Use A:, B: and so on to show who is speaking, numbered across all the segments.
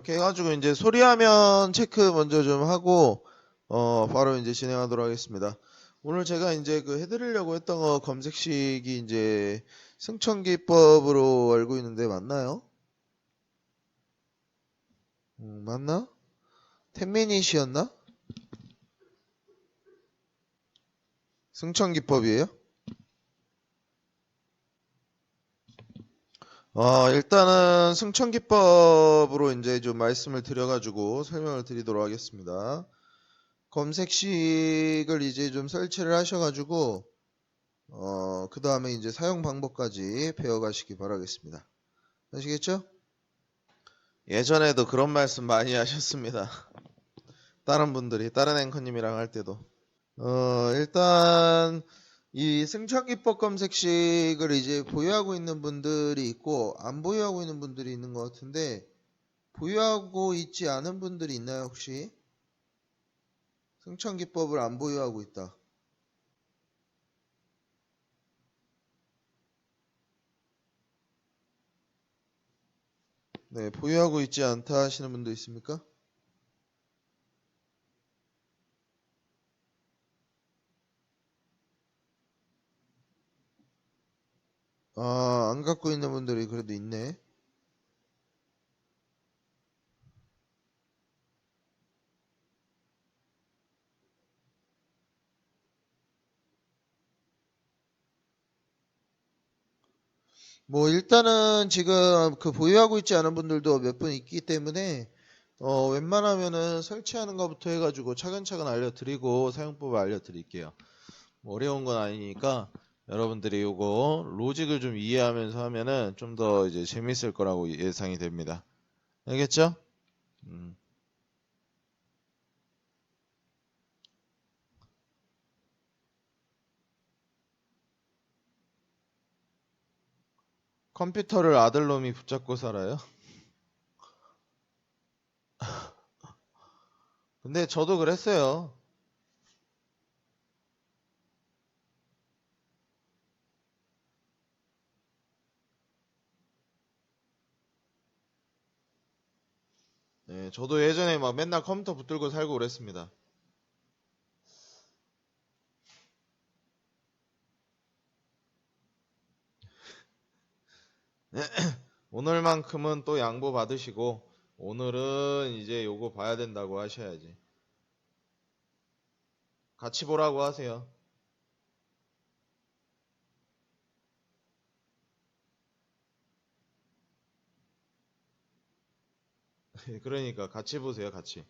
A: 이렇게 해가지고 이제 소리화면 체크 먼저 좀 하고 바로 이제 진행하도록 하겠습니다. 오늘 제가 이제 그 해드리려고 했던 거 검색식이 이제 승천기법으로 알고 있는데 맞나요? 맞나? 10미닛이었나? 승천기법이에요? 일단은 승천기법으로 이제 좀 말씀을 드려가지고 설명을 드리도록 하겠습니다. 검색식을 이제 좀 설치를 하셔가지고 그 다음에 이제 사용 방법까지 배워가시기 바라겠습니다. 아시겠죠? 예전에도 그런 말씀 많이 하셨습니다. 다른 분들이, 다른 앵커님이랑 할 때도. 일단, 이 승천기법 검색식을 이제 보유하고 있는 분들이 있고, 안 보유하고 있는 분들이 있는 것 같은데, 보유하고 있지 않은 분들이 있나요, 혹시? 승천기법을 안 보유하고 있다. 네, 보유하고 있지 않다 하시는 분도 있습니까? 안 갖고 있는 분들이 그래도 있네. 뭐 일단은 지금 그 보유하고 있지 않은 분들도 몇 분 있기 때문에 웬만하면은 설치하는 것부터 해가지고 차근차근 알려드리고 사용법을 알려드릴게요. 뭐 어려운 건 아니니까 여러분들이 요거 로직을 좀 이해하면서 하면은 좀 더 이제 재밌을 거라고 예상이 됩니다. 알겠죠? 음. 컴퓨터를 아들놈이 붙잡고 살아요? 근데 저도 그랬어요. 네, 저도 예전에 막 맨날 컴퓨터 붙들고 살고 그랬습니다. 오늘만큼은 또 양보 받으시고 오늘은 이제 요거 봐야 된다고 하셔야지. 같이 보라고 하세요. 그러니까 같이 보세요, 같이.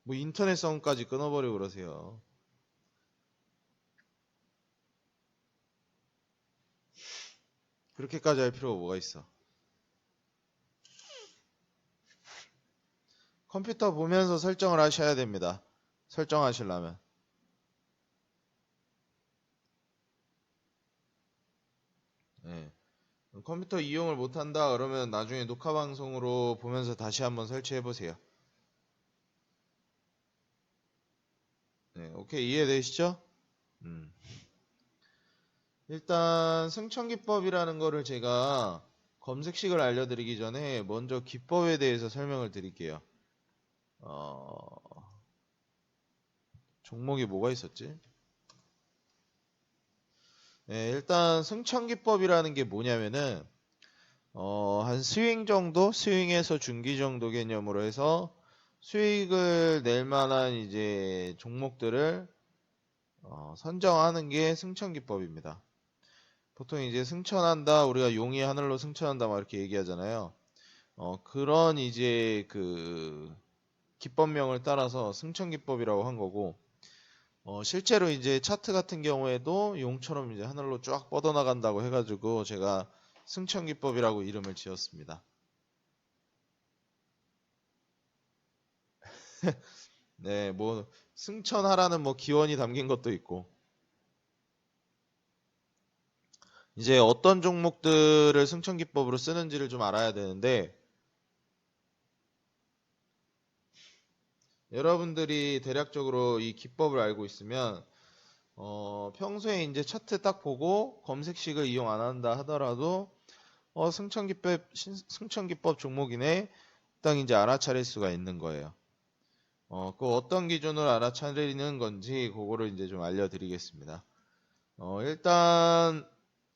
A: 뭐 인터넷성까지 끊어버리고 그러세요. 그렇게까지 할 필요가 뭐가 있어. 컴퓨터 보면서 설정을 하셔야 됩니다. 설정하시려면. 네. 컴퓨터 이용을 못한다 그러면 나중에 녹화 방송으로 보면서 다시 한번 설치해 보세요. 네, 오케이 이해되시죠? 음. 일단 승천기법이라는 거를 제가 검색식을 알려드리기 전에 먼저 기법에 대해서 설명을 드릴게요. 종목이 뭐가 있었지? 네, 일단 승천기법이라는 게 뭐냐면은 한 스윙 정도, 스윙에서 중기 정도 개념으로 해서 수익을 낼 만한 이제 종목들을 선정하는 게 승천기법입니다. 보통 이제 승천한다, 우리가 용이 하늘로 승천한다 막 이렇게 얘기하잖아요. 그런 이제 그 기법명을 따라서 승천기법이라고 한 거고, 실제로 이제 차트 같은 경우에도 용처럼 이제 하늘로 쫙 뻗어나간다고 해가지고 제가 승천기법이라고 이름을 지었습니다. 네, 뭐 승천하라는 뭐 기원이 담긴 것도 있고, 이제 어떤 종목들을 승천기법으로 쓰는지를 좀 알아야 되는데, 여러분들이 대략적으로 이 기법을 알고 있으면 평소에 이제 차트 딱 보고 검색식을 이용 안 한다 하더라도 승천기법 종목이네 딱 이제 알아차릴 수가 있는 거예요. 그 어떤 기준으로 알아차리는 건지 그거를 이제 좀 알려드리겠습니다. 일단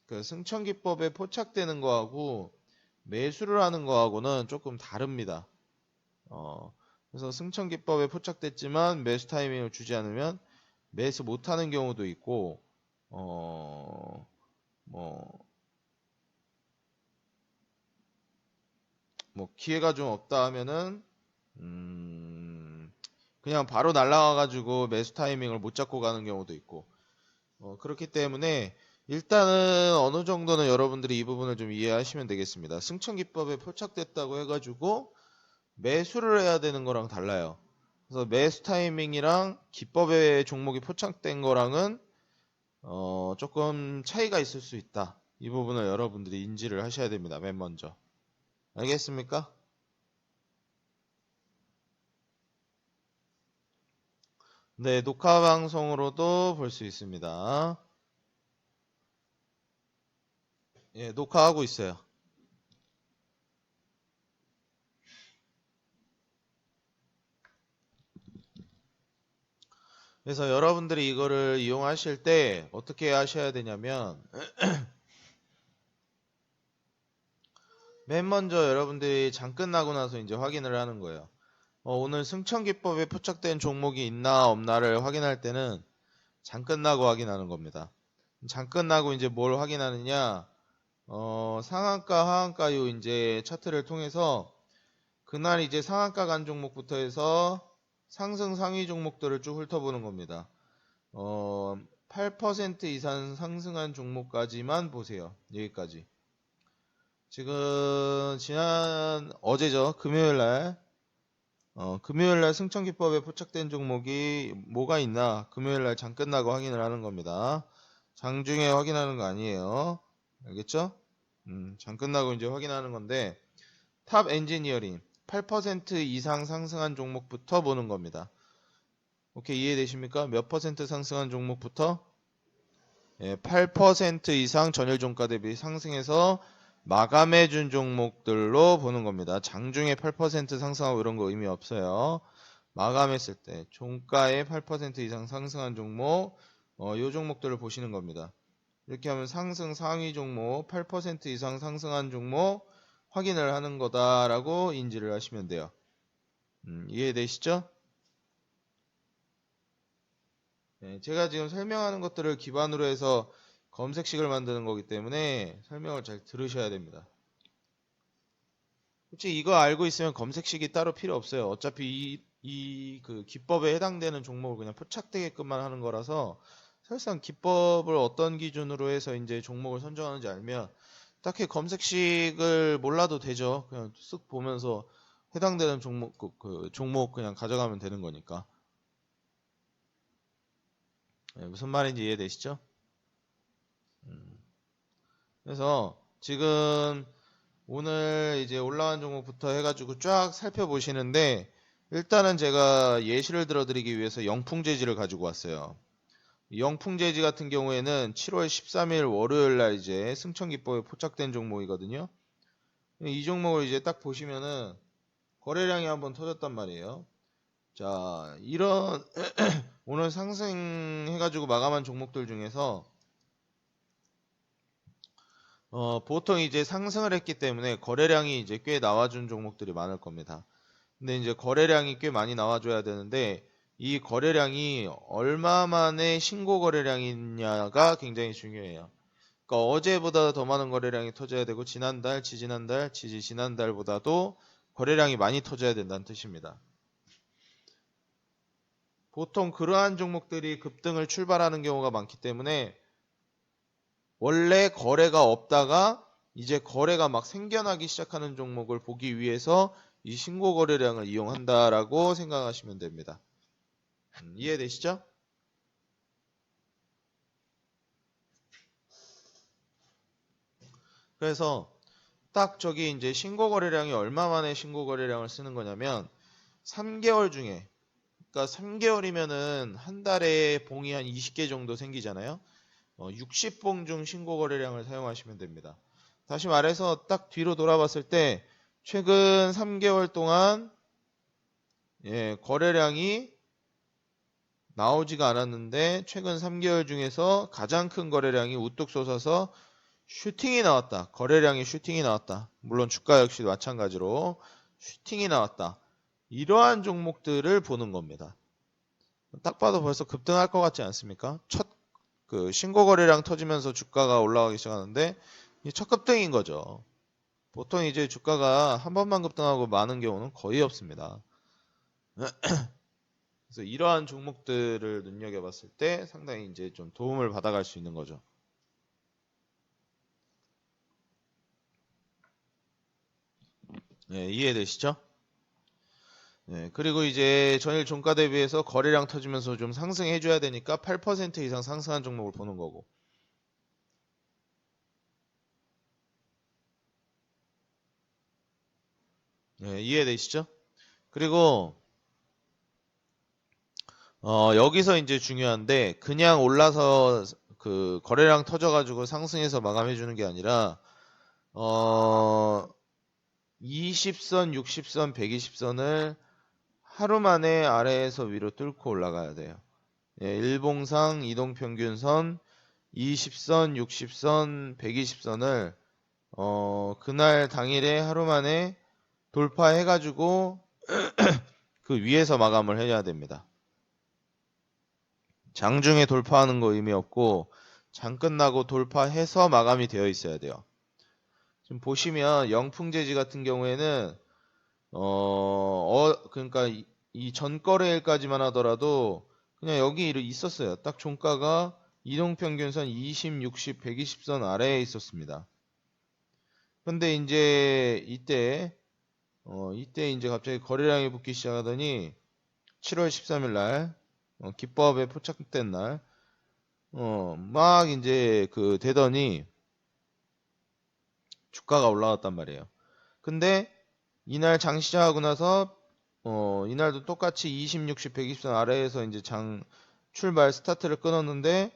A: 그 승천기법에 포착되는 거하고 매수를 하는 거하고는 조금 다릅니다. 그래서 승천기법에 포착됐지만 매수 타이밍을 주지 않으면 매수 못하는 경우도 있고, 뭐 기회가 좀 없다 하면은 그냥 바로 날라가가지고 매수 타이밍을 못 잡고 가는 경우도 있고, 그렇기 때문에 일단은 어느 정도는 여러분들이 이 부분을 좀 이해하시면 되겠습니다. 승천기법에 포착됐다고 해가지고 매수를 해야 되는 거랑 달라요. 그래서 매수 타이밍이랑 기법의 종목이 포착된 거랑은 조금 차이가 있을 수 있다. 이 부분을 여러분들이 인지를 하셔야 됩니다. 맨 먼저. 알겠습니까? 네, 녹화 방송으로도 볼 수 있습니다. 예, 녹화하고 있어요. 그래서 여러분들이 이거를 이용하실 때 어떻게 하셔야 되냐면 맨 먼저 여러분들이 장 끝나고 나서 이제 확인을 하는 거예요. 오늘 승천기법에 포착된 종목이 있나 없나를 확인할 때는 장 끝나고 확인하는 겁니다. 장 끝나고 이제 뭘 확인하느냐? 상한가, 하한가 요 이제 차트를 통해서 그날 이제 상한가 간 종목부터 해서 상승 상위 종목들을 쭉 훑어보는 겁니다. 8% 이상 상승한 종목까지만 보세요. 여기까지. 지금 어제죠. 금요일날 승천기법에 포착된 종목이 뭐가 있나 금요일날 장 끝나고 확인을 하는 겁니다. 장중에 확인하는 거 아니에요. 알겠죠? 장 끝나고 이제 확인하는 건데 탑 엔지니어링 8% 이상 상승한 종목부터 보는 겁니다. 오케이, 이해되십니까? 몇 퍼센트 상승한 종목부터? 예, 8% 이상 전일 종가 대비 상승해서 마감해준 종목들로 보는 겁니다. 장중에 8% 상승하고 이런 거 의미 없어요. 마감했을 때 종가에 8% 이상 상승한 종목, 요 종목들을 보시는 겁니다. 이렇게 하면 상승 상위 종목 8% 이상 상승한 종목 확인을 하는 거다라고 인지를 하시면 돼요. 이해되시죠? 네, 제가 지금 설명하는 것들을 기반으로 해서 검색식을 만드는 거기 때문에 설명을 잘 들으셔야 됩니다. 솔직히 이거 알고 있으면 검색식이 따로 필요 없어요. 어차피 그 기법에 해당되는 종목을 그냥 포착되게끔만 하는 거라서 사실상 기법을 어떤 기준으로 해서 이제 종목을 선정하는지 알면 딱히 검색식을 몰라도 되죠. 그냥 쓱 보면서 해당되는 종목 그 종목 그냥 가져가면 되는 거니까. 네, 무슨 말인지 이해되시죠? 그래서 지금 오늘 이제 올라간 종목부터 해가지고 쫙 살펴보시는데 일단은 제가 예시를 들어드리기 위해서 영풍재지를 가지고 왔어요. 영풍재지 같은 경우에는 7월 13일 월요일 날 이제 승천기법에 포착된 종목이거든요. 이 종목을 이제 딱 보시면은 거래량이 한번 터졌단 말이에요. 자, 이런 오늘 상승해가지고 마감한 종목들 중에서 보통 이제 상승을 했기 때문에 거래량이 이제 꽤 나와준 종목들이 많을 겁니다. 근데 이제 거래량이 꽤 많이 나와줘야 되는데 이 거래량이 얼마 만에 신고 거래량이냐가 굉장히 중요해요. 그러니까 어제보다 더 많은 거래량이 터져야 되고 지난달, 지지난달, 지지난달보다도 거래량이 많이 터져야 된다는 뜻입니다. 보통 그러한 종목들이 급등을 출발하는 경우가 많기 때문에 원래 거래가 없다가 이제 거래가 막 생겨나기 시작하는 종목을 보기 위해서 이 신고 거래량을 이용한다라고 생각하시면 됩니다. 이해되시죠? 그래서 딱 저기 이제 신고 거래량이 얼마 만에 신고 거래량을 쓰는 거냐면 3개월 중에 그러니까 3개월이면은 한 달에 봉이 한 20개 정도 생기잖아요. 60봉 중 신고 거래량을 사용하시면 됩니다. 다시 말해서 딱 뒤로 돌아봤을 때 최근 3개월 동안 거래량이 나오지가 않았는데 최근 3개월 중에서 가장 큰 거래량이 우뚝 솟아서 슈팅이 나왔다. 거래량이 슈팅이 나왔다. 물론 주가 역시 마찬가지로 슈팅이 나왔다. 이러한 종목들을 보는 겁니다. 딱 봐도 벌써 급등할 것 같지 않습니까? 첫 그 신고 거래량 터지면서 주가가 올라가기 시작하는데 이 첫 급등인 거죠. 보통 이제 주가가 한 번만 급등하고 많은 경우는 거의 없습니다. 그래서 이러한 종목들을 눈여겨봤을 때 상당히 이제 좀 도움을 받아갈 수 있는 거죠. 네, 이해되시죠? 네, 그리고 이제 전일 종가 대비해서 거래량 터지면서 좀 상승해 줘야 되니까 8% 이상 상승한 종목을 보는 거고. 네, 이해되시죠? 그리고 여기서 이제 중요한데 그냥 올라서 그 거래량 터져가지고 상승해서 마감해 주는 게 아니라 20선, 60선, 120선을 하루 만에 아래에서 위로 뚫고 올라가야 돼요. 일봉상 이동평균선 20선, 60선, 120선을 그날 당일에 하루 만에 돌파해가지고 그 위에서 마감을 해야 됩니다. 장중에 돌파하는 거 의미 없고 장 끝나고 돌파해서 마감이 되어 있어야 돼요. 지금 보시면 영풍재지 같은 경우에는 그러니까 이 전거래일까지만 하더라도 그냥 여기 있었어요. 딱 종가가 이동평균선 20, 60, 120선 아래에 있었습니다. 근데 이제 이때 이제 갑자기 거래량이 붙기 시작하더니 7월 13일 날 기법에 포착된 날 막 이제 그 되더니 주가가 올라왔단 말이에요. 근데 이날 장 시작하고 나서 이날도 똑같이 20, 60, 120선 아래에서 이제 장 출발 스타트를 끊었는데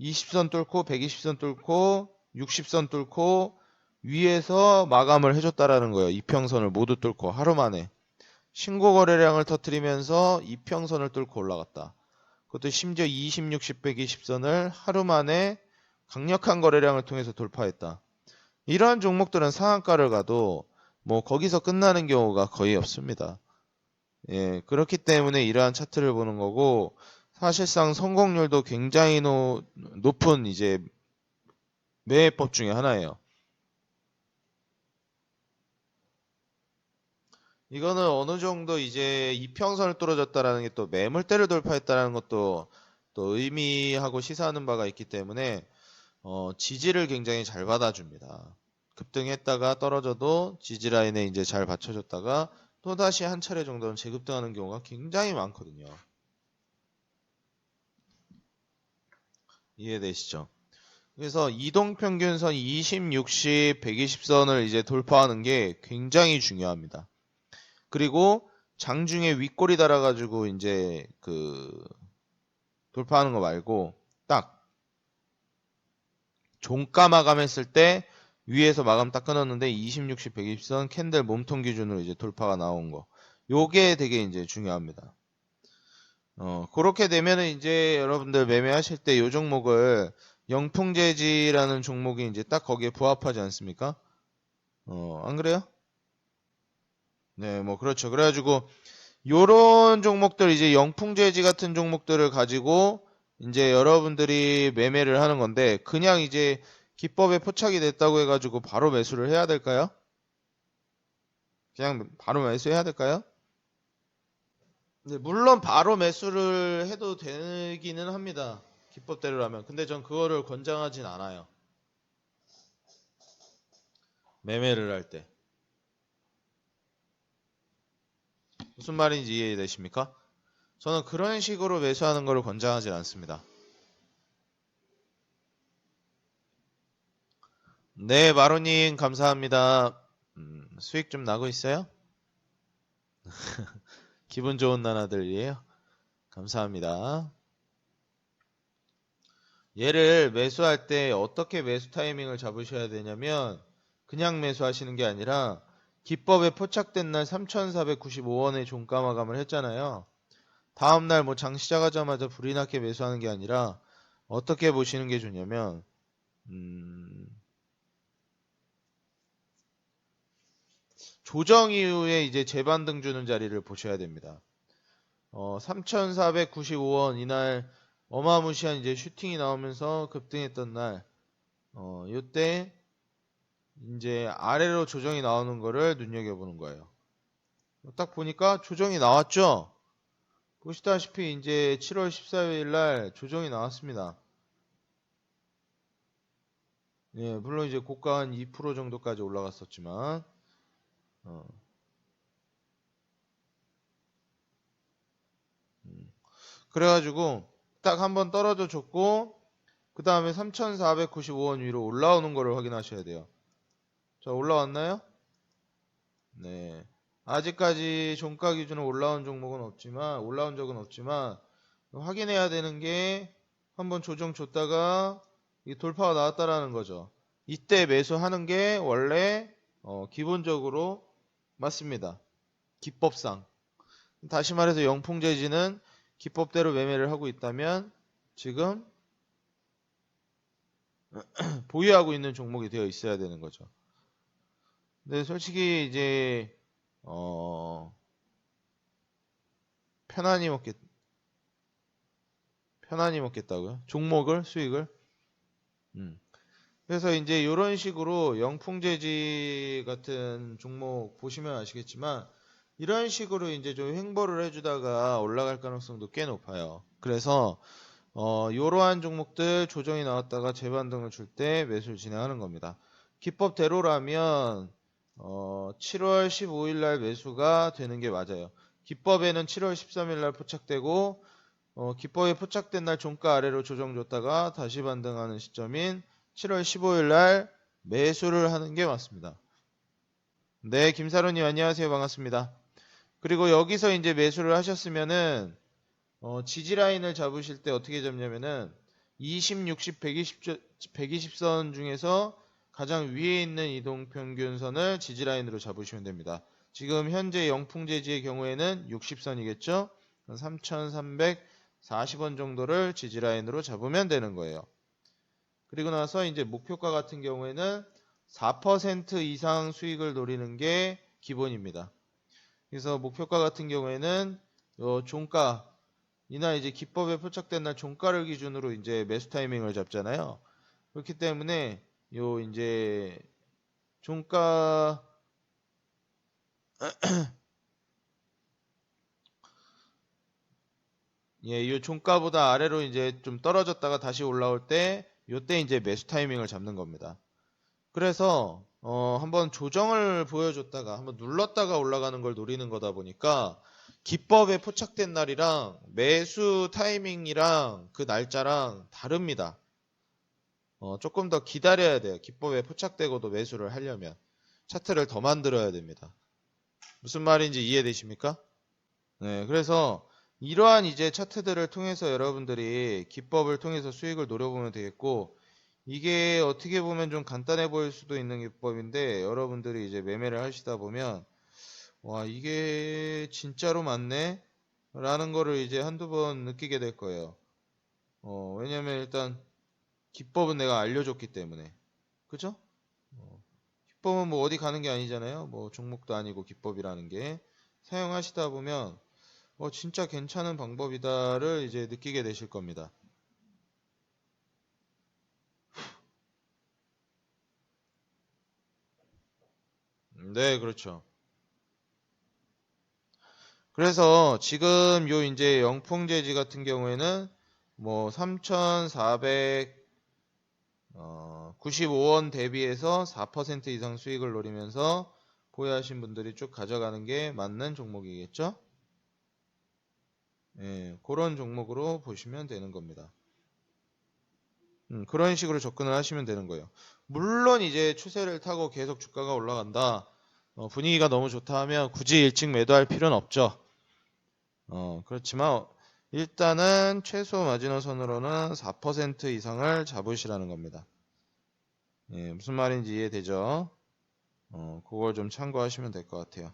A: 20선 뚫고 120선 뚫고 60선 뚫고 위에서 마감을 해줬다라는 거예요. 이평선을 모두 뚫고 하루 만에 신고 거래량을 터뜨리면서 이평선을 뚫고 올라갔다. 그것도 심지어 20, 60, 120선을 하루 만에 강력한 거래량을 통해서 돌파했다. 이러한 종목들은 상한가를 가도 뭐 거기서 끝나는 경우가 거의 없습니다. 그렇기 때문에 이러한 차트를 보는 거고 사실상 성공률도 굉장히 높은 이제 매매법 중에 하나예요. 이거는 어느 정도 이제 이평선을 뚫어졌다라는 게 또 매물대를 돌파했다라는 것도 또 의미하고 시사하는 바가 있기 때문에 지지를 굉장히 잘 받아줍니다. 급등했다가 떨어져도 지지라인에 이제 잘 받쳐줬다가 또다시 한 차례 정도는 재급등하는 경우가 굉장히 많거든요. 이해되시죠? 그래서 이동평균선 20, 60, 120선을 이제 돌파하는 게 굉장히 중요합니다. 그리고 장중에 윗골이 달아가지고 이제 그 돌파하는 거 말고 딱 종가 마감했을 때 위에서 마감 딱 끊었는데 20, 60, 120선 캔들 몸통 기준으로 이제 돌파가 나온 거. 요게 되게 이제 중요합니다. 그렇게 되면은 이제 여러분들 매매하실 때 요 종목을 영풍재지라는 종목이 이제 딱 거기에 부합하지 않습니까? 안 그래요? 네, 뭐 그렇죠. 그래가지고 요런 종목들 이제 영풍재지 같은 종목들을 가지고 이제 여러분들이 매매를 하는 건데 그냥 이제 기법에 포착이 됐다고 해가지고 바로 매수를 해야 될까요? 그냥 바로 매수해야 될까요? 네, 물론 바로 매수를 해도 되기는 합니다. 기법대로라면. 근데 전 그거를 권장하진 않아요. 매매를 할 때. 무슨 말인지 이해되십니까? 저는 그런 식으로 매수하는 걸 권장하지 않습니다. 네, 마로님 감사합니다. 수익 좀 나고 있어요? 기분 좋은 나라들이에요. 감사합니다. 얘를 매수할 때 어떻게 매수 타이밍을 잡으셔야 되냐면 그냥 매수하시는 게 아니라 기법에 포착된 날 3,495원에 종가 마감을 했잖아요. 다음날 뭐 장 시작하자마자 불이 나게 매수하는 게 아니라 어떻게 보시는 게 좋냐면 조정 이후에 이제 재반등 주는 자리를 보셔야 됩니다. 3,495원 이날 어마무시한 이제 슈팅이 나오면서 급등했던 날, 요때 이제 아래로 조정이 나오는 거를 눈여겨보는 거예요. 딱 보니까 조정이 나왔죠? 보시다시피 이제 7월 14일 날 조정이 나왔습니다. 예, 물론 이제 고가 한 2% 정도까지 올라갔었지만, 그래가지고 딱 한번 떨어져 줬고, 그 다음에 3,495원 위로 올라오는 거를 확인하셔야 돼요. 자, 올라왔나요? 네. 아직까지 종가 기준으로 올라온 적은 없지만, 확인해야 되는 게 한번 조정 줬다가 돌파가 나왔다라는 거죠. 이때 매수하는 게 원래 기본적으로 맞습니다. 기법상. 다시 말해서 영풍재지는 기법대로 매매를 하고 있다면 지금 보유하고 있는 종목이 되어 있어야 되는 거죠. 근데 솔직히 이제 편안히 먹겠다고요? 종목을 수익을? 그래서 이제 이런 식으로 영풍재지 같은 종목 보시면 아시겠지만 이런 식으로 이제 좀 횡보를 해주다가 올라갈 가능성도 꽤 높아요. 그래서 이러한 종목들 조정이 나왔다가 재반등을 줄 때 매수를 진행하는 겁니다. 기법대로라면 7월 15일 날 매수가 되는 게 맞아요. 기법에는 7월 13일 날 포착되고 기법에 포착된 날 종가 아래로 조정 줬다가 다시 반등하는 시점인 7월 15일 날 매수를 하는 게 맞습니다. 네, 김사로님 안녕하세요. 반갑습니다. 그리고 여기서 이제 매수를 하셨으면은 지지라인을 잡으실 때 어떻게 잡냐면은 20, 60, 120선 중에서 가장 위에 있는 이동평균선을 지지라인으로 잡으시면 됩니다. 지금 현재 영풍재지의 경우에는 60선이겠죠? 3,340원 정도를 지지라인으로 잡으면 되는 거예요. 그리고 나서 이제 목표가 같은 경우에는 4% 이상 수익을 노리는 게 기본입니다. 그래서 목표가 같은 경우에는 종가 이날 이제 기법에 포착된 날 종가를 기준으로 이제 매수 타이밍을 잡잖아요. 그렇기 때문에 요 이제 종가 예, 요 종가보다 아래로 이제 좀 떨어졌다가 다시 올라올 때 요때 이제 매수 타이밍을 잡는 겁니다. 그래서 한번 조정을 보여줬다가 한번 눌렀다가 올라가는 걸 노리는 거다 보니까 기법에 포착된 날이랑 매수 타이밍이랑 그 날짜랑 다릅니다. 조금 더 기다려야 돼요. 기법에 포착되고도 매수를 하려면 차트를 더 만들어야 됩니다. 무슨 말인지 이해되십니까? 네, 그래서 이러한 이제 차트들을 통해서 여러분들이 기법을 통해서 수익을 노려보면 되겠고, 이게 어떻게 보면 좀 간단해 보일 수도 있는 기법인데 여러분들이 이제 매매를 하시다 보면 와 이게 진짜로 맞네 라는 거를 이제 한두 번 느끼게 될 거예요. 왜냐면 일단 기법은 내가 알려줬기 때문에 그죠? 기법은 뭐 어디 가는 게 아니잖아요. 뭐 종목도 아니고 기법이라는 게 사용하시다 보면 진짜 괜찮은 방법이다를 이제 느끼게 되실 겁니다. 네, 그렇죠. 그래서 지금 요 이제 영풍재지 같은 경우에는 뭐 3,495원 대비해서 4% 이상 수익을 노리면서 보유하신 분들이 쭉 가져가는 게 맞는 종목이겠죠? 예, 그런 종목으로 보시면 되는 겁니다. 그런 식으로 접근을 하시면 되는 거예요. 물론 이제 추세를 타고 계속 주가가 올라간다. 분위기가 너무 좋다 하면 굳이 일찍 매도할 필요는 없죠. 그렇지만 일단은 최소 마지노선으로는 4% 이상을 잡으시라는 겁니다. 예, 무슨 말인지 이해되죠? 그걸 좀 참고하시면 될 것 같아요.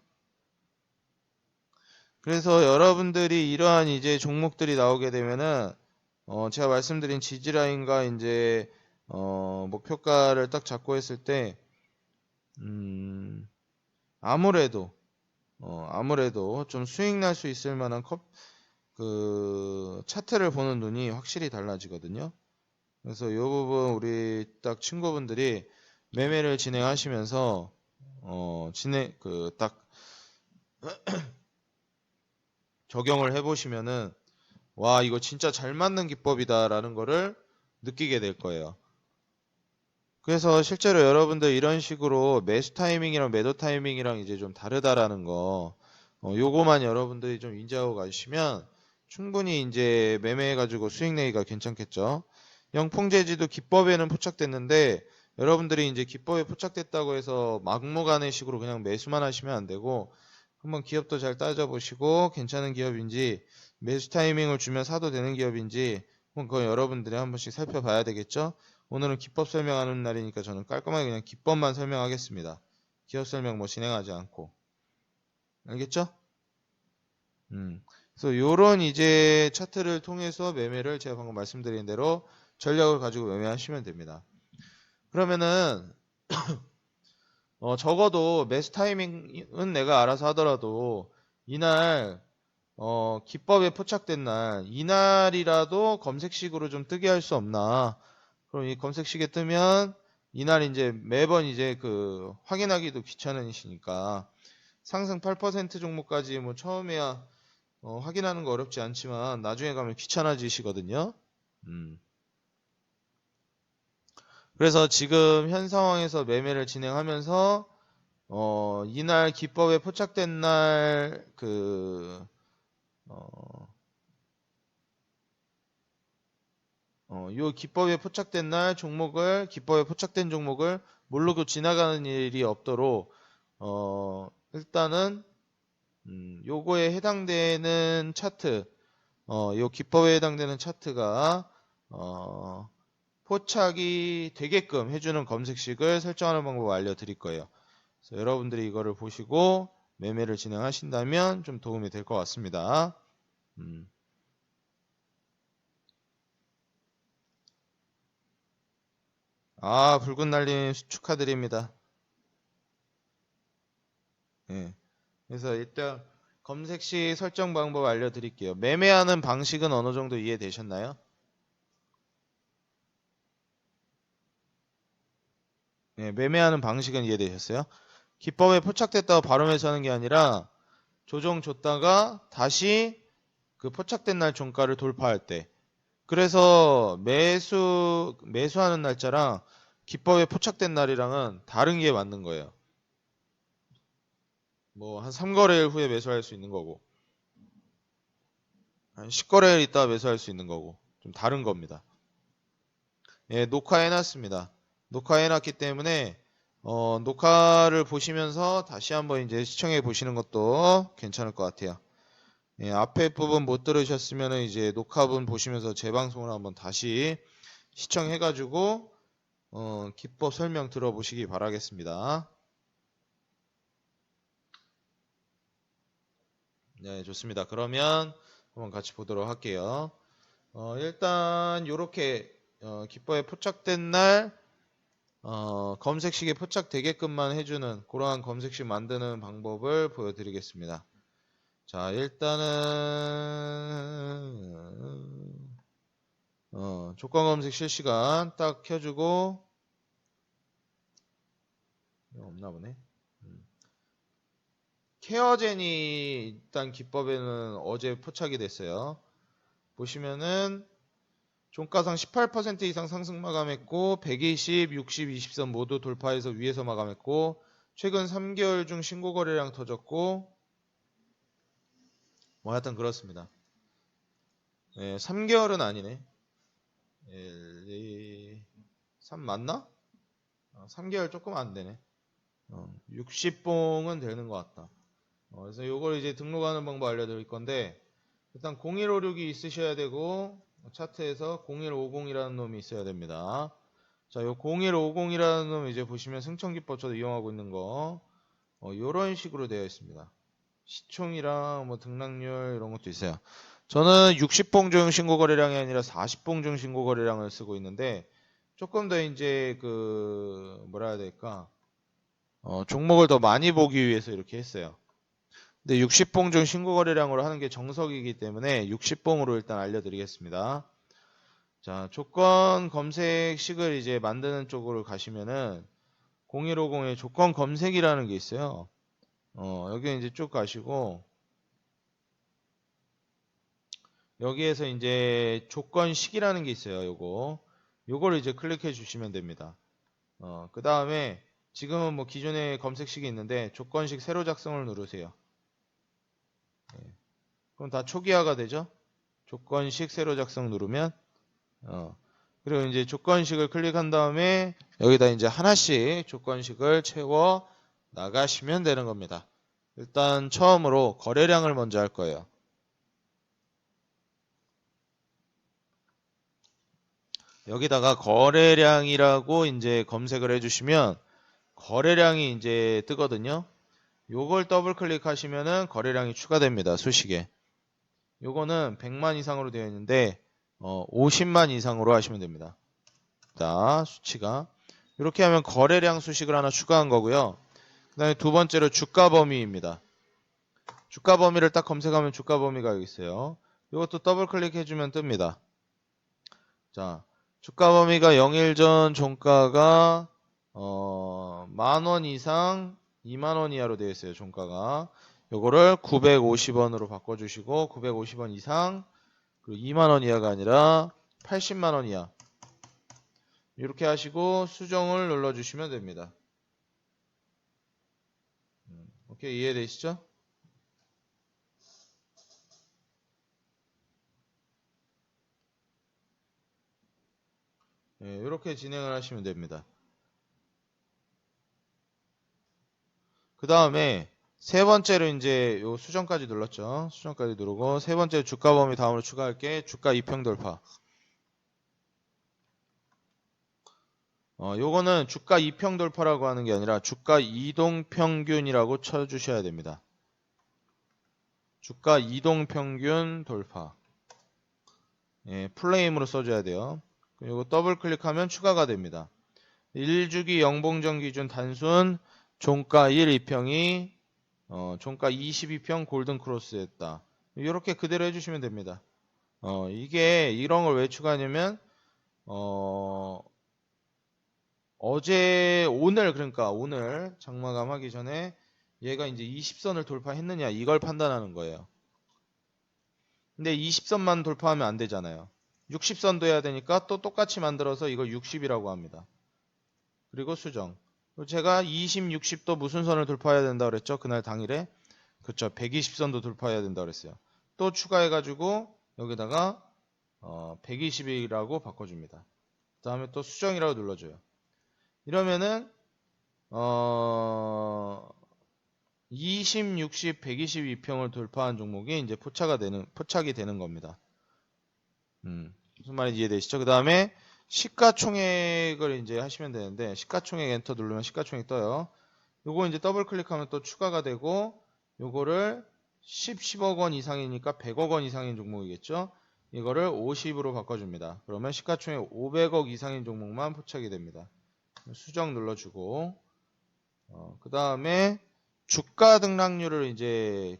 A: 그래서 여러분들이 이러한 이제 종목들이 나오게 되면은 제가 말씀드린 지지라인과 이제 목표가를 딱 잡고 했을 때 아무래도 좀 수익 날 수 있을 만한 그 차트를 보는 눈이 확실히 달라지거든요. 그래서 이 부분 우리 딱 친구분들이 매매를 진행하시면서 딱 적용을 해보시면은 와 이거 진짜 잘 맞는 기법이다라는 거를 느끼게 될 거예요. 그래서 실제로 여러분들 이런 식으로 매수 타이밍이랑 매도 타이밍이랑 이제 좀 다르다라는 거 요거만 여러분들이 좀 인지하고 가시면 충분히 이제 매매해가지고 수익 내기가 괜찮겠죠. 영풍재지도 기법에는 포착됐는데 여러분들이 이제 기법에 포착됐다고 해서 막무가내식으로 그냥 매수만 하시면 안 되고 한번 기업도 잘 따져보시고 괜찮은 기업인지 매수 타이밍을 주면 사도 되는 기업인지 그건 여러분들이 한 번씩 살펴봐야 되겠죠. 오늘은 기법 설명하는 날이니까 저는 깔끔하게 그냥 기법만 설명하겠습니다. 기업 설명 뭐 진행하지 않고. 알겠죠? 그래서 요런 이제 차트를 통해서 매매를 제가 방금 말씀드린 대로 전략을 가지고 매매하시면 됩니다. 그러면은 적어도 매수 타이밍은 내가 알아서 하더라도 이날 기법에 포착된 날 이날이라도 검색식으로 좀 뜨게 할 수 없나. 그럼 이 검색식에 뜨면 이날 이제 매번 이제 그 확인하기도 귀찮으시니까 상승 8% 종목까지 뭐 처음에야 확인하는 거 어렵지 않지만 나중에 가면 귀찮아지시거든요. 음. 그래서 지금 현 상황에서 매매를 진행하면서 이날 기법에 포착된 날 요 기법에 포착된 날 기법에 포착된 종목을 모르고 지나가는 일이 없도록, 일단은, 요거에 해당되는 차트, 요 기법에 해당되는 차트가, 포착이 되게끔 해주는 검색식을 설정하는 방법을 알려드릴 거예요. 그래서 여러분들이 이거를 보시고 매매를 진행하신다면 좀 도움이 될 것 같습니다. 붉은 날림 축하드립니다. 예. 그래서 일단 검색 시 설정 방법 알려드릴게요. 매매하는 방식은 어느 정도 이해되셨나요? 예, 매매하는 방식은 이해되셨어요? 기법에 포착됐다고 바로 매수하는 게 아니라 조정 줬다가 다시 그 포착된 날 종가를 돌파할 때. 그래서 매수하는 날짜랑 기법에 포착된 날이랑은 다른 게 맞는 거예요. 뭐 한 3거래일 후에 매수할 수 있는 거고 한 10거래일 있다가 매수할 수 있는 거고 좀 다른 겁니다. 예, 녹화해놨습니다. 녹화해놨기 때문에 녹화를 보시면서 다시 한번 이제 시청해 보시는 것도 괜찮을 것 같아요. 예, 앞에 부분 못 들으셨으면 이제 녹화분 보시면서 재방송을 한번 다시 시청해가지고 기법 설명 들어보시기 바라겠습니다. 네, 좋습니다. 그러면 한번 같이 보도록 할게요. 일단 이렇게 기법에 포착된 날 검색식에 포착되게끔만 해주는 그러한 검색식 만드는 방법을 보여드리겠습니다. 자, 일단은 조건 검색 실시간 딱 켜주고 없나 보네. 케어젠이 일단 기법에는 어제 포착이 됐어요. 보시면은 종가상 18% 이상 상승 마감했고 120, 60, 20선 모두 돌파해서 위에서 마감했고 최근 3개월 중 신고 거래량 터졌고 뭐 하여튼 그렇습니다. 예, 3개월은 아니네. 1, 2, 3 맞나? 3개월 조금 안 되네. 60봉은 되는 것 같다. 그래서 요걸 이제 등록하는 방법 알려드릴 건데 일단 0156이 있으셔야 되고 차트에서 0150이라는 놈이 있어야 됩니다. 자, 요 0150이라는 놈 이제 보시면 승천기법 저도 이용하고 있는 거 요런 식으로 되어 있습니다. 시총이랑 뭐 등락률 이런 것도 있어요. 저는 60봉 중 신고거래량이 아니라 40봉 중 신고거래량을 쓰고 있는데 조금 더 이제 그 뭐라 해야 될까 종목을 더 많이 보기 위해서 이렇게 했어요. 근데 60봉 중 신고거래량으로 하는 게 정석이기 때문에 60봉으로 일단 알려드리겠습니다. 자, 조건 검색식을 이제 만드는 쪽으로 가시면은 0150에 조건 검색이라는 게 있어요. 여기 이제 쭉 가시고 여기에서 이제 조건식이라는 게 있어요. 요거를 이제 클릭해 주시면 됩니다. 그 다음에 지금은 뭐 기존에 검색식이 있는데 조건식 새로 작성을 누르세요. 그럼 다 초기화가 되죠. 조건식 새로 작성 누르면 그리고 이제 조건식을 클릭한 다음에 여기다 이제 하나씩 조건식을 채워 나가시면 되는 겁니다. 일단 처음으로 거래량을 먼저 할 거예요. 여기다가 거래량이라고 이제 검색을 해주시면 거래량이 이제 뜨거든요. 요걸 더블 클릭하시면은 거래량이 추가됩니다. 수식에. 요거는 100만 이상으로 되어 있는데 50만 이상으로 하시면 됩니다. 자, 수치가 이렇게 하면 거래량 수식을 하나 추가한 거고요. 그 다음에 두 번째로 주가 범위입니다. 주가 범위를 딱 검색하면 주가 범위가 여기 있어요. 이것도 더블 클릭해주면 뜹니다. 자, 주가 범위가 0일 전 종가가 10,000원 이상 20,000원 이하로 되어 있어요. 종가가. 요거를 950원으로 바꿔주시고 950원 이상 그리고 20,000원 이하가 아니라 800,000원 이하 이렇게 하시고 수정을 눌러주시면 됩니다. 오케이, 이해되시죠? 네, 이렇게 진행을 하시면 됩니다. 그 다음에 세 번째로 이제 요 수정까지 눌렀죠. 수정까지 누르고 세 번째 주가 범위 다음으로 추가할 게 주가 이평 돌파. 요거는 주가 이평 돌파라고 하는 게 아니라 주가 이동 평균이라고 쳐주셔야 됩니다. 주가 이동 평균 돌파. 예, 플레임으로 써줘야 돼요. 그리고 더블 클릭하면 추가가 됩니다. 1주기 영봉전 기준 단순 종가 1 2평이 종가 22평 골든 크로스 했다. 이렇게 그대로 해주시면 됩니다. 이게 이런 걸 왜 추가하냐면 그러니까 오늘 장마감 하기 전에 얘가 이제 20선을 돌파했느냐 이걸 판단하는 거예요. 근데 20선만 돌파하면 안 되잖아요. 60선도 해야 되니까 또 똑같이 만들어서 이걸 60이라고 합니다. 그리고 수정. 제가 20, 60도 무슨 선을 돌파해야 된다 그랬죠? 그날 당일에. 그렇죠. 120선도 돌파해야 된다 그랬어요. 또 추가해가지고 여기다가 120이라고 바꿔줍니다. 그 다음에 또 수정이라고 눌러줘요. 이러면은 20, 60, 122평을 돌파한 종목이 이제 포착이 되는 겁니다. 무슨 말인지 이해되시죠? 그 다음에 시가총액을 이제 하시면 되는데 시가총액 엔터 누르면 시가총액 떠요. 요거 이제 더블 클릭하면 또 추가가 되고 요거를 10억 원 이상이니까 100억 원 이상인 종목이겠죠? 이거를 50으로 바꿔줍니다. 그러면 시가총액 500억 이상인 종목만 포착이 됩니다. 수정 눌러주고 그 다음에 주가 등락률을 이제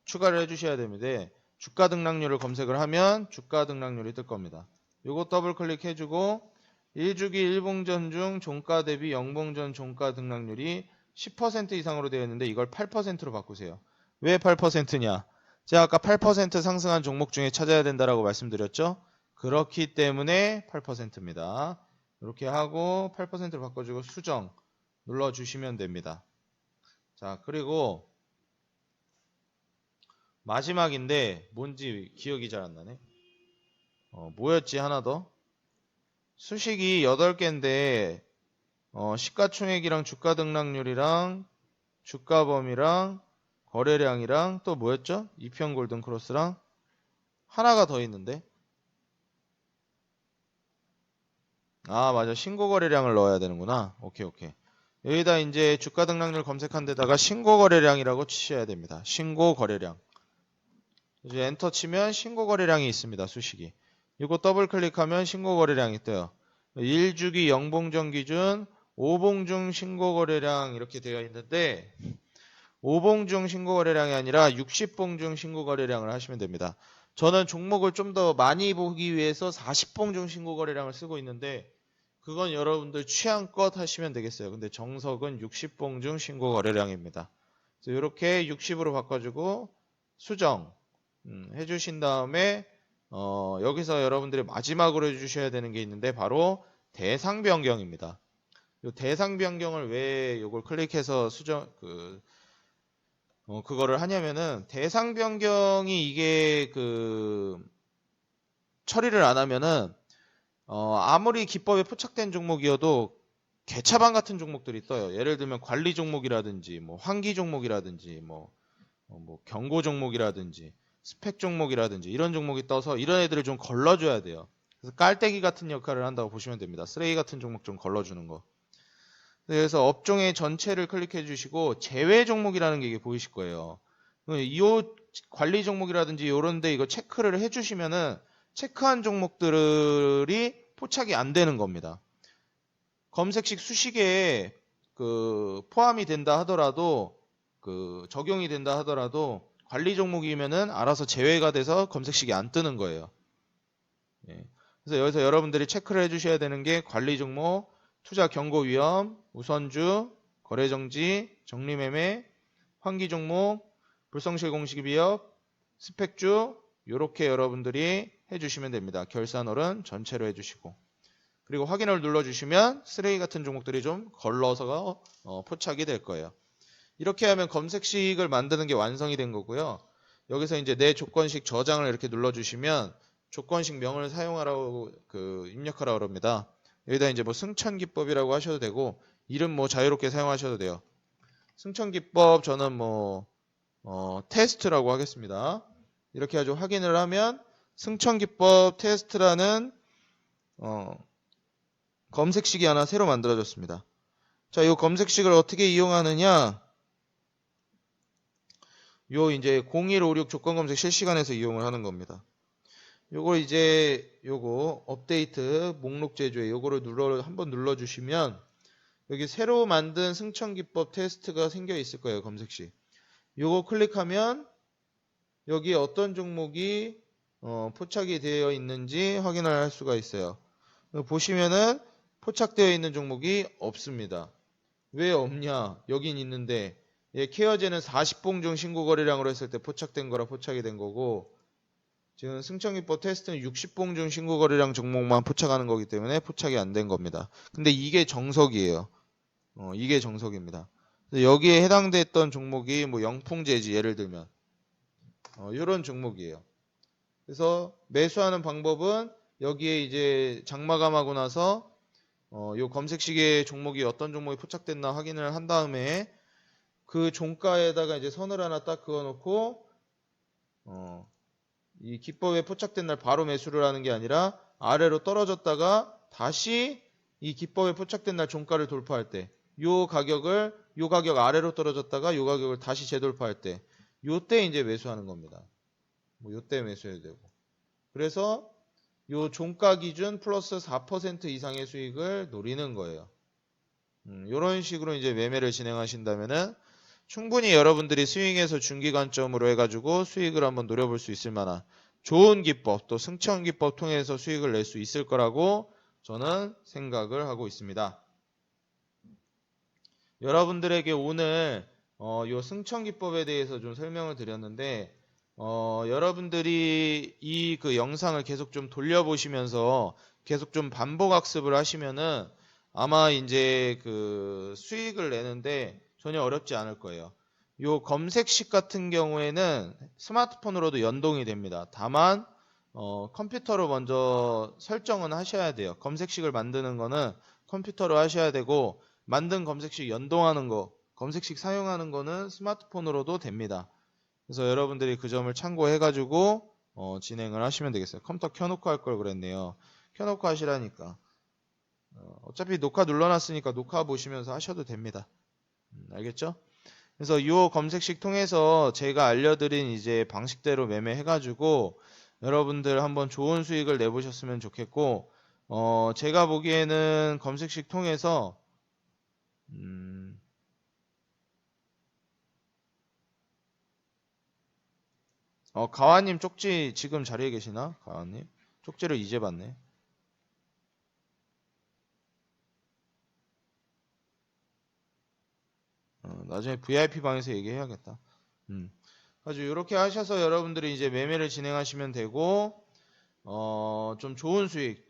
A: 추가를 해주셔야 되는데 주가 등락률을 검색을 하면 주가 등락률이 뜰 겁니다. 요거 더블 클릭해주고 1주기 1봉전 중 종가 대비 0봉전 종가 등락률이 10% 이상으로 되어 있는데 이걸 8%로 바꾸세요. 왜 8%냐? 제가 아까 8% 상승한 종목 중에 찾아야 된다라고 말씀드렸죠? 그렇기 때문에 8%입니다. 이렇게 하고 8%로 바꿔주고 수정 눌러주시면 됩니다. 자, 그리고 마지막인데 뭔지 기억이 잘 안 나네. 뭐였지 하나 더? 수식이 8개인데 시가총액이랑 주가 등락률이랑 주가 범위랑 거래량이랑 또 뭐였죠? 이평 골든 크로스랑 하나가 더 있는데. 아, 맞아. 신고 거래량을 넣어야 되는구나. 오케이, 오케이. 여기다 이제 주가 등락률 검색한 데다가 신고 거래량이라고 치셔야 됩니다. 신고 거래량. 이제 엔터 치면 신고 거래량이 있습니다. 수식이. 이거 더블 클릭하면 신고 거래량이 떠요. 1주기 영봉전 기준 5봉중 신고 거래량 이렇게 되어 있는데 5봉중 신고 거래량이 아니라 60봉중 신고 거래량을 하시면 됩니다. 저는 종목을 좀 더 많이 보기 위해서 40봉중 신고 거래량을 쓰고 있는데 그건 여러분들 취향껏 하시면 되겠어요. 근데 정석은 60봉중 신고 거래량입니다. 그래서 이렇게 60으로 바꿔주고 수정 해주신 다음에 여기서 여러분들이 마지막으로 해주셔야 되는 게 있는데 바로 대상 변경입니다. 이 대상 변경을 왜 이걸 클릭해서 수정 그거를 하냐면은 대상 변경이 이게 처리를 안 하면은 아무리 기법에 포착된 종목이어도 개차반 같은 종목들이 떠요. 예를 들면 관리 종목이라든지 뭐 환기 종목이라든지 뭐 경고 종목이라든지 스펙 종목이라든지 이런 종목이 떠서 이런 애들을 좀 걸러줘야 돼요. 그래서 깔때기 같은 역할을 한다고 보시면 됩니다. 쓰레기 같은 종목 좀 걸러주는 거. 그래서 업종의 전체를 클릭해 주시고 제외 종목이라는 게 이게 보이실 거예요. 이 관리 종목이라든지 이런데 이거 체크를 해주시면은 체크한 종목들이 포착이 안 되는 겁니다. 검색식 수식에 포함이 된다 하더라도 적용이 된다 하더라도 관리 종목이면은 알아서 제외가 돼서 검색식이 안 뜨는 거예요. 예. 그래서 여기서 여러분들이 체크를 해주셔야 되는 게 관리 종목, 투자 경고 위험, 우선주, 거래정지, 정리매매, 환기 종목, 불성실 공시 비협, 스펙주 이렇게 여러분들이 해주시면 됩니다. 결산월은 전체로 해주시고 그리고 확인을 눌러주시면 쓰레기 같은 종목들이 좀 걸러서 포착이 될 거예요. 이렇게 하면 검색식을 만드는 게 완성이 된 거고요. 여기서 이제 내 조건식 저장을 이렇게 눌러주시면 조건식 명을 사용하라고 입력하라고 합니다. 여기다 이제 뭐 승천기법이라고 하셔도 되고 이름 뭐 자유롭게 사용하셔도 돼요. 승천기법 저는 뭐 테스트라고 하겠습니다. 이렇게 아주 확인을 하면 승천기법 테스트라는 검색식이 하나 새로 만들어졌습니다. 자, 이 검색식을 어떻게 이용하느냐? 요 이제 0156 조건 검색 실시간에서 이용을 하는 겁니다. 요걸 이제 요거 업데이트 목록 제조에 요거를 한번 눌러주시면 여기 새로 만든 승천기법 테스트가 생겨 있을 거예요. 검색식. 요거 클릭하면 여기 어떤 종목이 포착이 되어 있는지 확인을 할 수가 있어요. 보시면은 포착되어 있는 종목이 없습니다. 왜 없냐? 여긴 있는데 케어제는 40봉중 신고 거래량으로 했을 때 포착된 거라 포착이 된 거고 지금 승천기법 테스트는 60봉중 신고 거래량 종목만 포착하는 거기 때문에 포착이 안 된 겁니다. 근데 이게 정석이에요. 이게 정석입니다. 여기에 해당됐던 종목이 뭐 영풍제지 예를 들면 이런 종목이에요. 그래서 매수하는 방법은 여기에 이제 장마감하고 나서 요 검색식에 종목이 어떤 종목이 포착됐나 확인을 한 다음에 그 종가에다가 이제 선을 하나 딱 그어놓고 이 기법에 포착된 날 바로 매수를 하는 게 아니라 아래로 떨어졌다가 다시 이 기법에 포착된 날 종가를 돌파할 때 요 가격 아래로 떨어졌다가 요 가격을 다시 재돌파할 때 요때 이제 매수하는 겁니다. 뭐 요때 매수해도 되고. 그래서 요 종가 기준 플러스 4% 이상의 수익을 노리는 거예요. 요런 식으로 이제 매매를 진행하신다면은 충분히 여러분들이 스윙에서 중기 관점으로 해가지고 수익을 한번 노려볼 수 있을 만한 좋은 기법 또 승천 기법 통해서 수익을 낼 수 있을 거라고 저는 생각을 하고 있습니다. 여러분들에게 오늘 요 승천 기법에 대해서 좀 설명을 드렸는데 여러분들이 이 영상을 계속 좀 돌려보시면서 계속 좀 반복 학습을 하시면은 아마 이제 수익을 내는데 전혀 어렵지 않을 거예요. 요 검색식 같은 경우에는 스마트폰으로도 연동이 됩니다. 다만 컴퓨터로 먼저 설정은 하셔야 돼요. 검색식을 만드는 거는 컴퓨터로 하셔야 되고 만든 검색식 연동하는 거 검색식 사용하는 거는 스마트폰으로도 됩니다. 그래서 여러분들이 그 점을 참고해가지고 진행을 하시면 되겠어요. 컴퓨터 켜놓고 할 걸 그랬네요. 켜놓고 하시라니까. 어차피 녹화 눌러놨으니까 녹화 보시면서 하셔도 됩니다. 알겠죠? 그래서 이 검색식 통해서 제가 알려드린 이제 방식대로 매매해가지고 여러분들 한번 좋은 수익을 내보셨으면 좋겠고, 제가 보기에는 검색식 통해서 가와님 쪽지 지금 자리에 계시나? 가와님? 쪽지를 이제 봤네. 나중에 VIP 방에서 얘기해야겠다. 아주 이렇게 하셔서 여러분들이 이제 매매를 진행하시면 되고, 좀 좋은 수익,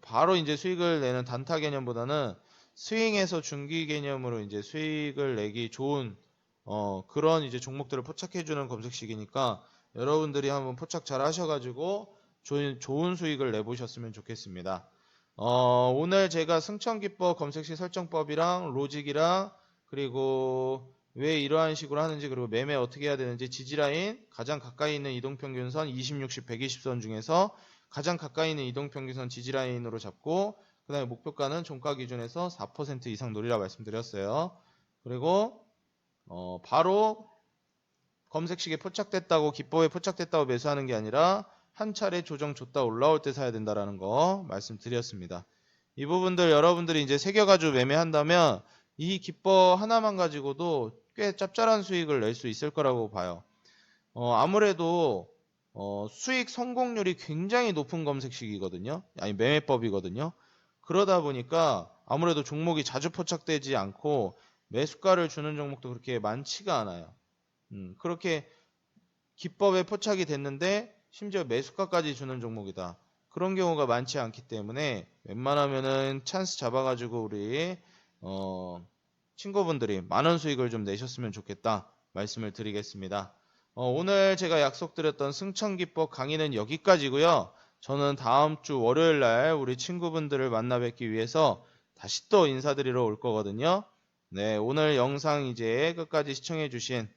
A: 바로 이제 수익을 내는 단타 개념보다는 스윙에서 중기 개념으로 이제 수익을 내기 좋은, 그런 이제 종목들을 포착해주는 검색식이니까 여러분들이 한번 포착 잘 하셔가지고 좋은 수익을 내보셨으면 좋겠습니다. 오늘 제가 승천기법 검색식 설정법이랑 로직이랑 그리고 왜 이러한 식으로 하는지 그리고 매매 어떻게 해야 되는지 지지라인 가장 가까이 있는 이동평균선 20, 60, 120선 중에서 가장 가까이 있는 이동평균선 지지라인으로 잡고 그 다음에 목표가는 종가 기준에서 4% 이상 노리라 말씀드렸어요. 그리고 바로 검색식에 포착됐다고 기법에 포착됐다고 매수하는 게 아니라 한 차례 조정 줬다 올라올 때 사야 된다라는 거 말씀드렸습니다. 이 부분들 여러분들이 이제 새겨가지고 매매한다면 이 기법 하나만 가지고도 꽤 짭짤한 수익을 낼 수 있을 거라고 봐요. 아무래도 수익 성공률이 굉장히 높은 검색식이거든요. 아니 매매법이거든요. 그러다 보니까 아무래도 종목이 자주 포착되지 않고 매수가를 주는 종목도 그렇게 많지가 않아요. 그렇게 기법에 포착이 됐는데 심지어 매수가까지 주는 종목이다. 그런 경우가 많지 않기 때문에 웬만하면은 찬스 잡아가지고 우리 친구분들이 많은 수익을 좀 내셨으면 좋겠다 말씀을 드리겠습니다. 오늘 제가 약속드렸던 승천기법 강의는 여기까지고요. 저는 다음 주 월요일 날 우리 친구분들을 만나 뵙기 위해서 다시 또 인사드리러 올 거거든요. 네, 오늘 영상 이제 끝까지 시청해 주신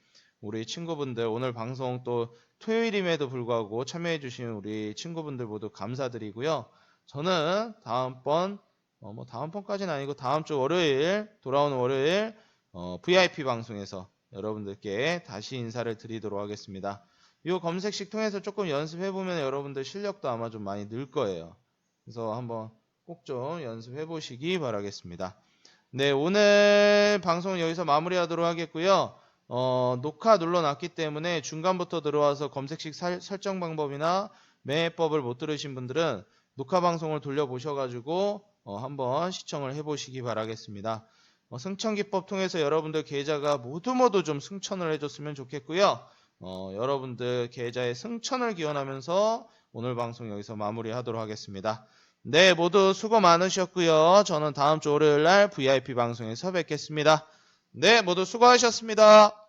A: 우리 친구분들, 오늘 방송 또 토요일임에도 불구하고 참여해 주신 우리 친구분들 모두 감사드리고요. 저는 다음번 다음번까지는 아니고 다음 주 월요일, 돌아오는 월요일 VIP 방송에서 여러분들께 다시 인사를 드리도록 하겠습니다. 이 검색식 통해서 조금 연습해보면 여러분들 실력도 아마 좀 많이 늘 거예요. 그래서 한번 꼭 좀 연습해 보시기 바라겠습니다. 네, 오늘 방송 여기서 마무리하도록 하겠고요. 녹화 눌러놨기 때문에 중간부터 들어와서 검색식 설정 방법이나 매매법을 못 들으신 분들은 녹화 방송을 돌려보셔가지고 한번 시청을 해보시기 바라겠습니다. 승천기법 통해서 여러분들 계좌가 모두 좀 승천을 해줬으면 좋겠고요. 여러분들 계좌의 승천을 기원하면서 오늘 방송 여기서 마무리하도록 하겠습니다. 네, 모두 수고 많으셨고요. 저는 다음 주 월요일 날 VIP 방송에서 뵙겠습니다. 네, 모두 수고하셨습니다.